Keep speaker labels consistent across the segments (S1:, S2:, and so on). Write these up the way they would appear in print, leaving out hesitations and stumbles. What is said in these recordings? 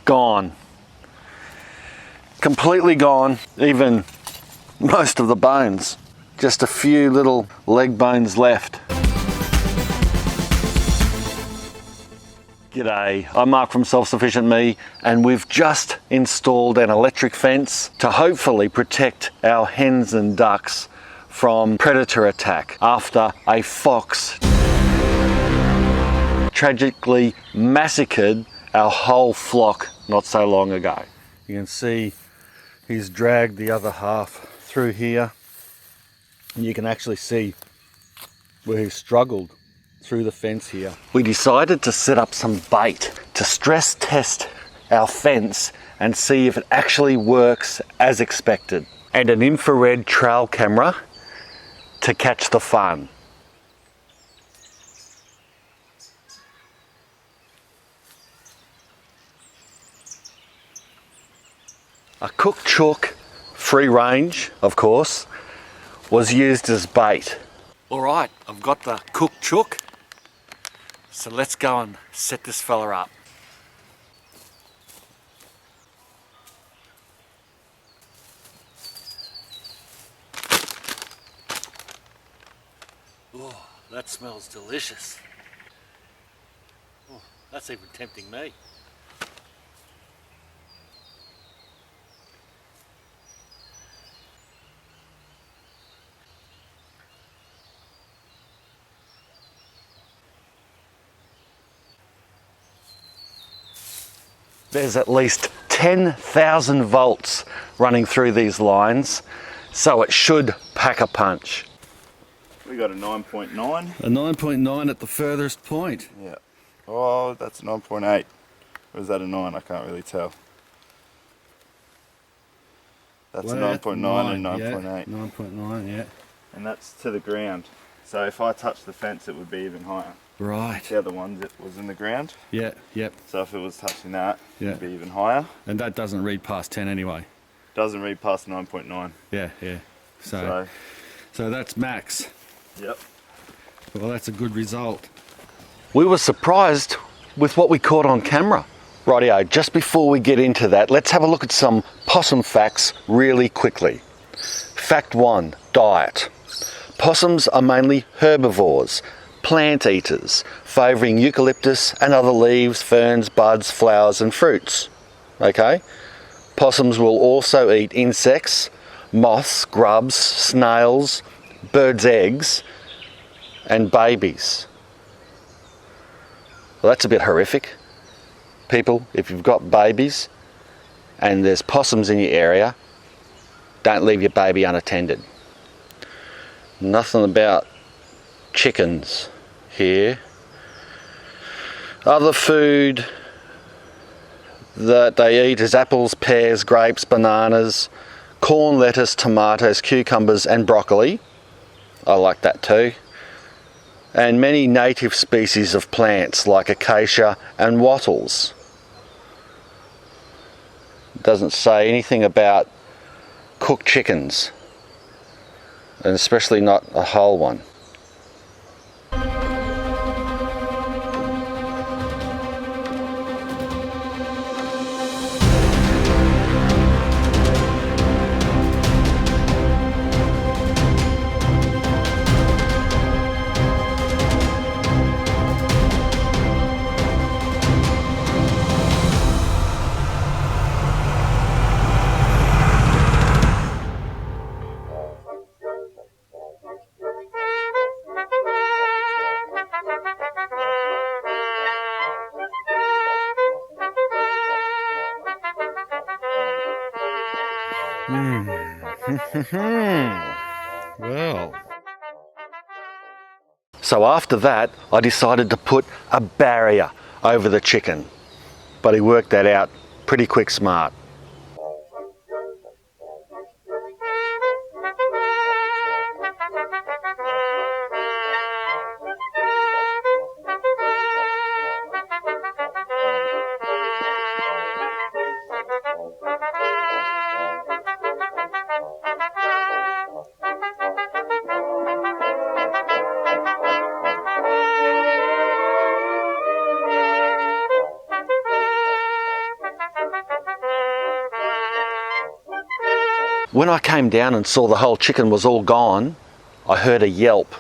S1: gone. Completely gone, even most of the bones. Just a few little leg bones left. G'day, I'm Mark from Self-Sufficient Me, and we've just installed an electric fence to hopefully protect our hens and ducks from predator attack after a fox tragically massacred our whole flock not so long ago. You can see he's dragged the other half through here, and you can actually see where he struggled through the fence here. We decided to set up some bait to stress test our fence and see if it actually works as expected, and an infrared trail camera to catch the fun. A cooked chook, free range of course, was used as bait. Alright, I've got the cooked chook, so let's go and set this fella up. Oh, that smells delicious. Oh, that's even tempting me. There's at least 10,000 volts running through these lines, so it should pack a punch.
S2: We got a 9.9.
S1: A 9.9 at the furthest point.
S2: Yeah. Oh, that's a 9.8. Or is that a 9? I can't really tell. That's a 9.9 and 9.8.
S1: 9.9, yeah.
S2: And that's to the ground. So if I touch the fence, it would be even higher.
S1: Right.
S2: The other one that was in the ground.
S1: Yeah, yep.
S2: So if it was touching that,
S1: Yeah.
S2: it'd be even higher.
S1: And that doesn't read past 10 anyway.
S2: Doesn't read past 9.9.
S1: Yeah, yeah. So that's max.
S2: Yep.
S1: Well, that's a good result. We were surprised with what we caught on camera. Rightio, just before we get into that, let's have a look at some possum facts really quickly. Fact 1, diet. Possums are mainly herbivores, plant eaters, favouring eucalyptus and other leaves, ferns, buds, flowers and fruits. Okay? Possums will also eat insects, moths, grubs, snails, birds' eggs and babies. Well, that's a bit horrific. People, if you've got babies and there's possums in your area, don't leave your baby unattended. Nothing about chickens here. Other food that they eat is apples, pears, grapes, bananas, corn, lettuce, tomatoes, cucumbers and broccoli. I like that too. And many native species of plants like acacia and wattles. Doesn't say anything about cooked chickens, and especially not a whole one. Well. So after that, I decided to put a barrier over the chicken, but he worked that out pretty quick smart. When I came down and saw the whole chicken was all gone, I heard a yelp.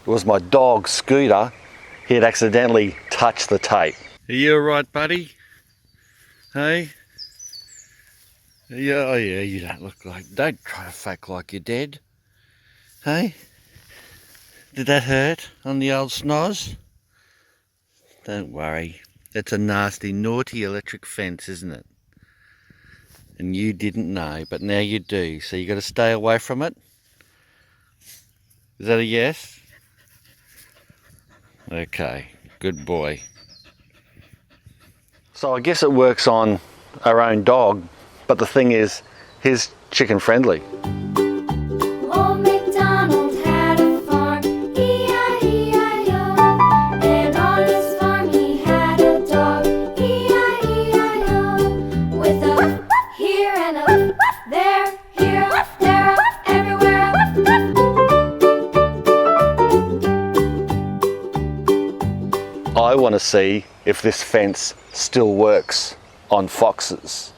S1: It was my dog, Scooter. He had accidentally touched the tape. Are you alright, buddy? Hey? Yeah, oh yeah, you don't look like... Don't try to fake like you're dead. Hey? Did that hurt on the old snoz? Don't worry. That's a nasty, naughty electric fence, isn't it? And you didn't know, but now you do. So you got to stay away from it? Is that a yes? Okay, good boy. So I guess it works on our own dog, but the thing is, he's chicken friendly.
S3: Old MacDonald had a farm, E-I-E-I-O. And on his farm he had a dog, E-I-E-I-O. With a here and a there, here, there, everywhere.
S1: I want to see if this fence still works on foxes.